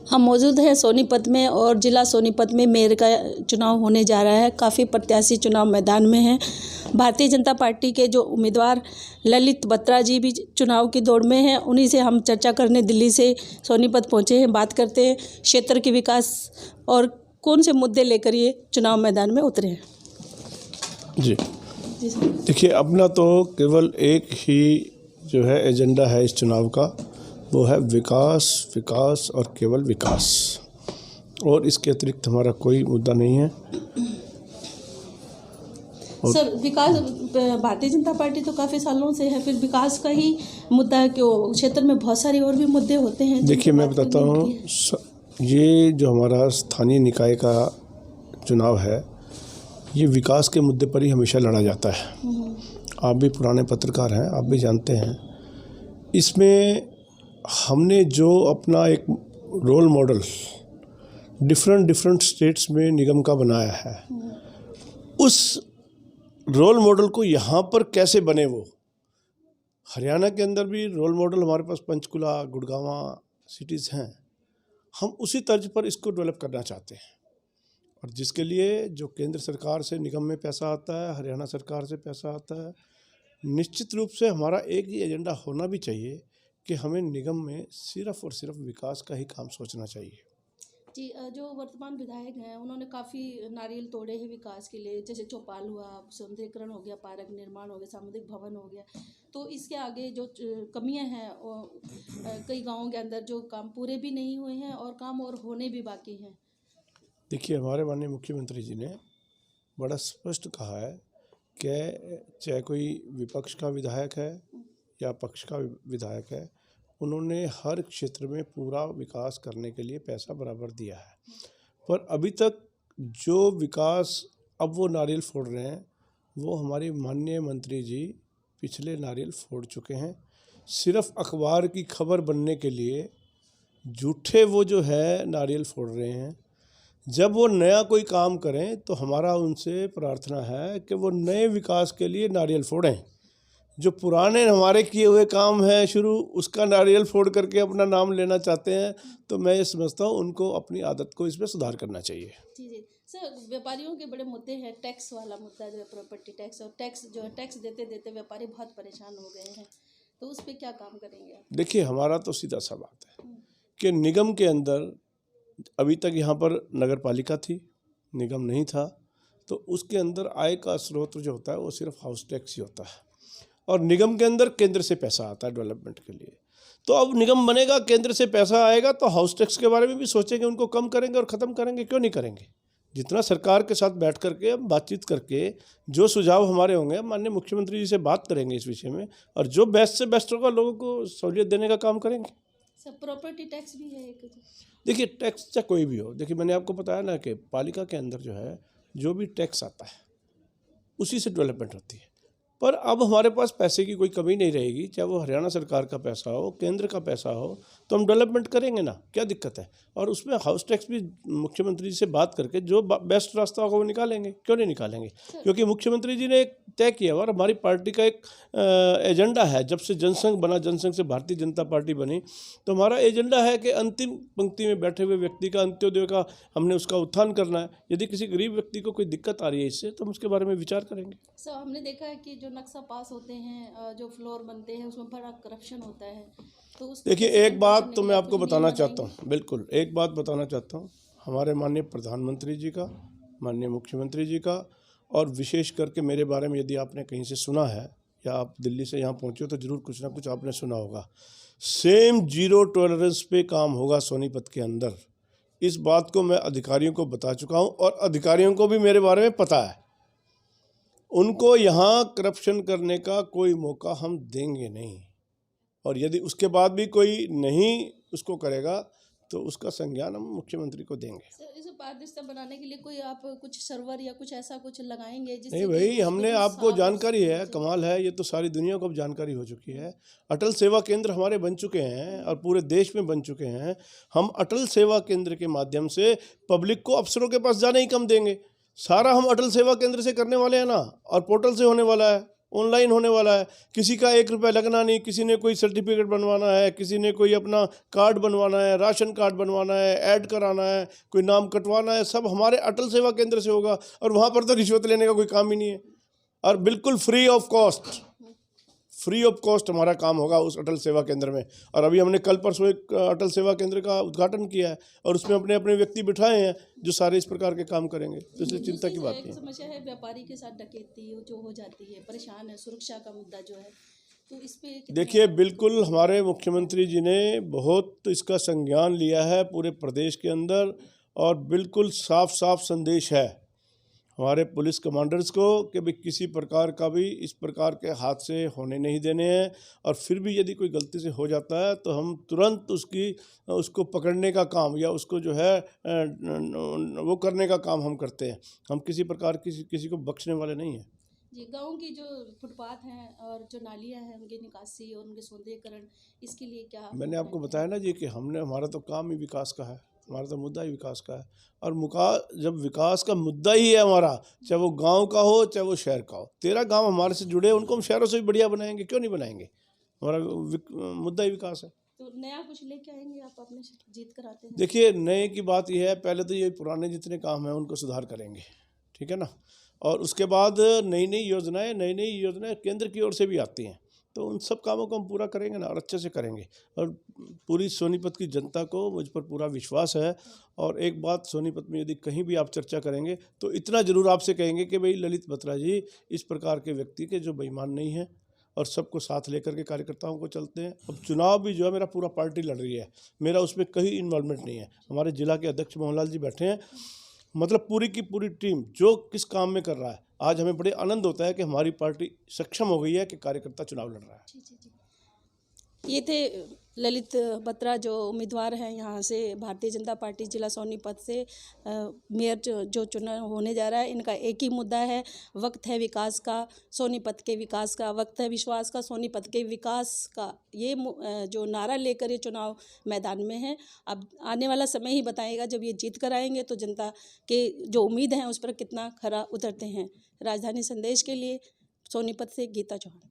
हम मौजूद हैं सोनीपत में और ज़िला सोनीपत में मेयर का चुनाव होने जा रहा है। काफ़ी प्रत्याशी चुनाव मैदान में हैं। भारतीय जनता पार्टी के जो उम्मीदवार ललित बत्रा जी भी चुनाव की दौड़ में हैं। उन्हीं से हम चर्चा करने दिल्ली से सोनीपत पहुंचे हैं। बात करते हैं क्षेत्र के विकास और कौन से मुद्दे लेकर ये चुनाव मैदान में उतरे हैं। जी जी सर। देखिए, अपना तो केवल एक ही जो है एजेंडा है इस चुनाव का, वो है विकास, विकास और केवल विकास, और इसके अतिरिक्त हमारा कोई मुद्दा नहीं है। सर, विकास भारतीय जनता पार्टी तो काफ़ी सालों से है, फिर विकास का ही मुद्दा है कि क्षेत्र में बहुत सारे और भी मुद्दे होते हैं। देखिए, मैं बताता हूँ, ये जो हमारा स्थानीय निकाय का चुनाव है, ये विकास के मुद्दे पर ही हमेशा लड़ा जाता है। आप भी पुराने पत्रकार हैं, आप भी जानते हैं। इसमें हमने जो अपना एक रोल मॉडल डिफरेंट स्टेट्स में निगम का बनाया है, उस रोल मॉडल को यहाँ पर कैसे बने, वो हरियाणा के अंदर भी रोल मॉडल हमारे पास पंचकुला, गुड़गांव सिटीज़ हैं। हम उसी तर्ज पर इसको डेवलप करना चाहते हैं, और जिसके लिए जो केंद्र सरकार से निगम में पैसा आता है, हरियाणा सरकार से पैसा आता है, निश्चित रूप से हमारा एक ही एजेंडा होना भी चाहिए कि हमें निगम में सिर्फ और सिर्फ विकास का ही काम सोचना चाहिए। जी, जो वर्तमान विधायक हैं उन्होंने काफ़ी नारियल तोड़े हैं विकास के लिए, जैसे चौपाल हुआ, सौंदर्यीकरण हो गया, पार्क निर्माण हो गया, सामुदायिक भवन हो गया। तो इसके आगे जो कमियां हैं, कई गांवों के अंदर जो काम पूरे भी नहीं हुए हैं और काम और होने भी बाकी हैं। देखिए, हमारे माननीय मुख्यमंत्री जी ने बड़ा स्पष्ट कहा है कि चाहे कोई विपक्ष का विधायक है या पक्ष का विधायक है, उन्होंने हर क्षेत्र में पूरा विकास करने के लिए पैसा बराबर दिया है। पर अभी तक जो विकास अब वो नारियल फोड़ रहे हैं, वो हमारे माननीय मंत्री जी पिछले नारियल फोड़ चुके हैं। सिर्फ अखबार की खबर बनने के लिए झूठे वो जो है नारियल फोड़ रहे हैं। जब वो नया कोई काम करें तो हमारा उनसे प्रार्थना है कि वो नए विकास के लिए नारियल फोड़ें। जो पुराने हमारे किए हुए काम हैं शुरू, उसका नारियल फोड़ करके अपना नाम लेना चाहते हैं, तो मैं ये समझता हूँ उनको अपनी आदत को इसमें सुधार करना चाहिए। जी जी सर, व्यापारियों के बड़े मुद्दे हैं। टैक्स वाला मुद्दा जो है, प्रॉपर्टी टैक्स, और टैक्स जो है, टैक्स देते देते व्यापारी बहुत परेशान हो गए हैं, तो उस पर क्या काम करेंगे आप? देखिए, हमारा तो सीधा सा बात है कि निगम के अंदर अभी तक यहाँ पर नगर पालिका थी, निगम नहीं था, तो उसके अंदर आय का स्रोत जो होता है वो सिर्फ हाउस टैक्स ही होता है, और निगम के अंदर केंद्र से पैसा आता है डेवलपमेंट के लिए। तो अब निगम बनेगा, केंद्र से पैसा आएगा, तो हाउस टैक्स के बारे में भी सोचेंगे, उनको कम करेंगे और ख़त्म करेंगे। क्यों नहीं करेंगे? जितना सरकार के साथ बैठ करके हम बातचीत करके जो सुझाव हमारे होंगे, माननीय मुख्यमंत्री जी से बात करेंगे इस विषय में, और जो बेस्ट से बेस्ट होगा लोगों को सहूलियत देने का काम करेंगे। सर, प्रॉपर्टी टैक्स भी है एक। देखिए, टैक्स चाहे कोई भी हो, देखिए मैंने आपको बताया ना कि पालिका के अंदर जो है जो भी टैक्स आता है उसी से डेवलपमेंट होती है। पर अब हमारे पास पैसे की कोई कमी नहीं रहेगी, चाहे वो हरियाणा सरकार का पैसा हो, केंद्र का पैसा हो, तो हम डेवलपमेंट करेंगे ना, क्या दिक्कत है? और उसमें हाउस टैक्स भी मुख्यमंत्री जी से बात करके जो बेस्ट रास्ता होगा वो निकालेंगे। क्यों नहीं निकालेंगे? क्योंकि मुख्यमंत्री जी ने एक तय किया और हमारी पार्टी का एक एजेंडा है। जब से जनसंघ बना, जनसंघ से भारतीय जनता पार्टी बनी, तो हमारा एजेंडा है कि अंतिम पंक्ति में बैठे हुए व्यक्ति का, अंत्योदय का, हमने उसका उत्थान करना है। यदि किसी गरीब व्यक्ति को कोई दिक्कत आ रही है इससे, तो हम उसके बारे में विचार करेंगे। सर, हमने देखा है कि जो नक्शा पास होते हैं, जो फ्लोर बनते हैं, उसमें बड़ा करप्शन होता है, तो उस देखिए, एक बात तो मैं आपको बताना चाहता हूँ, बिल्कुल एक बात बताना चाहता हूँ, हमारे माननीय प्रधानमंत्री जी का, माननीय मुख्यमंत्री जी का, और विशेष करके मेरे बारे में यदि आपने कहीं से सुना है या आप दिल्ली से यहाँ पहुँचे हो तो ज़रूर कुछ ना कुछ आपने सुना होगा। सेम जीरो टॉलरेंस पे काम होगा सोनीपत के अंदर। इस बात को मैं अधिकारियों को बता चुका हूँ, और अधिकारियों को भी मेरे बारे में पता है। उनको यहाँ करप्शन करने का कोई मौका हम देंगे नहीं, और यदि उसके बाद भी कोई नहीं उसको करेगा तो उसका संज्ञान हम मुख्यमंत्री को देंगे। सर, इसे पारदर्शिता बनाने के लिए कोई आप कुछ सर्वर या कुछ ऐसा कुछ लगाएंगे जिससे? नहीं भाई, हमने आपको जानकारी है, कमाल है, ये तो सारी दुनिया को अब जानकारी हो चुकी है। अटल सेवा केंद्र हमारे बन चुके हैं और पूरे देश में बन चुके हैं। हम अटल सेवा केंद्र के माध्यम से पब्लिक को अफसरों के पास जाने ही कम देंगे। सारा हम अटल सेवा केंद्र से करने वाले हैं ना, और पोर्टल से होने वाला है। ऑनलाइन होने वाला है। किसी का 1 रुपया लगना नहीं, किसी ने कोई सर्टिफिकेट बनवाना है, किसी ने कोई अपना कार्ड बनवाना है, राशन कार्ड बनवाना है, ऐड कराना है, कोई नाम कटवाना है, सब हमारे अटल सेवा केंद्र से होगा। और वहाँ पर तो रिश्वत लेने का कोई काम ही नहीं है, और बिल्कुल फ्री ऑफ कॉस्ट हमारा काम होगा उस अटल सेवा केंद्र में। और अभी हमने कल परसों एक अटल सेवा केंद्र का उद्घाटन किया है, और उसमें अपने अपने व्यक्ति बिठाए हैं जो सारे इस प्रकार के काम करेंगे, तो इसलिए चिंता की बात नहीं है। समस्या है व्यापारी के साथ डकैती जो हो जाती है, परेशान है, सुरक्षा का मुद्दा जो है, तो इस पे देखिए, बिल्कुल हमारे मुख्यमंत्री जी ने बहुत इसका संज्ञान लिया है पूरे प्रदेश के अंदर, और बिल्कुल साफ साफ संदेश है हमारे पुलिस कमांडर्स को कि भाई किसी प्रकार का भी इस प्रकार के हादसे होने नहीं देने हैं। और फिर भी यदि कोई गलती से हो जाता है तो हम तुरंत उसको पकड़ने का काम या उसको जो है वो करने का काम हम करते हैं। हम किसी प्रकार किसी को बख्शने वाले नहीं हैं। जी, गांव की जो फुटपाथ हैं और जो नालियां हैं उनकी निकासी और उनके सौंदर्यीकरण, इसके लिए क्या मैंने आपको बताया ना जी कि हमारा तो काम ही विकास का है, हमारा तो मुद्दा ही विकास का है। और जब विकास का मुद्दा ही है हमारा, चाहे वो गांव का हो चाहे वो शहर का हो, 13 गांव हमारे से जुड़े, उनको हम शहरों से भी बढ़िया बनाएंगे, क्यों नहीं बनाएंगे। हमारा मुद्दा ही विकास है। तो नया कुछ लेके आएंगे आप, अपने जीत कराते हैं? देखिए, नए की बात यह है, पहले तो ये पुराने जितने काम हैं उनको सुधार करेंगे, ठीक है ना। और उसके बाद नई नई योजनाएं केंद्र की ओर से भी आती हैं, तो उन सब कामों को हम पूरा करेंगे ना, और अच्छे से करेंगे। और पूरी सोनीपत की जनता को मुझ पर पूरा विश्वास है। और एक बात, सोनीपत में यदि कहीं भी आप चर्चा करेंगे तो इतना ज़रूर आपसे कहेंगे कि भाई ललित बत्रा जी इस प्रकार के व्यक्ति के जो बेईमान नहीं हैं, और सबको साथ लेकर के कार्यकर्ताओं को चलते हैं। अब चुनाव भी जो है मेरा पूरा पार्टी लड़ रही है, मेरा उसमें कहीं इन्वॉल्वमेंट नहीं है। हमारे जिला के अध्यक्ष मोहनलाल जी बैठे हैं, मतलब पूरी की पूरी टीम जो किस काम में कर रहा है। आज हमें बड़े आनंद होता है कि हमारी पार्टी सक्षम हो गई है कि कार्यकर्ता चुनाव लड़ रहा है। जी। ये थे ललित बत्रा जो उम्मीदवार हैं यहाँ से भारतीय जनता पार्टी जिला सोनीपत से मेयर जो चुनाव होने जा रहा है। इनका एक ही मुद्दा है, वक्त है विकास का, सोनीपत के विकास का, वक्त है विश्वास का, सोनीपत के विकास का। ये जो नारा लेकर ये चुनाव मैदान में है। अब आने वाला समय ही बताएगा, जब ये जीत कर आएंगे तो जनता के जो उम्मीद हैं उस पर कितना खरा उतरते हैं। राजधानी संदेश के लिए सोनीपत से गीता चौहान।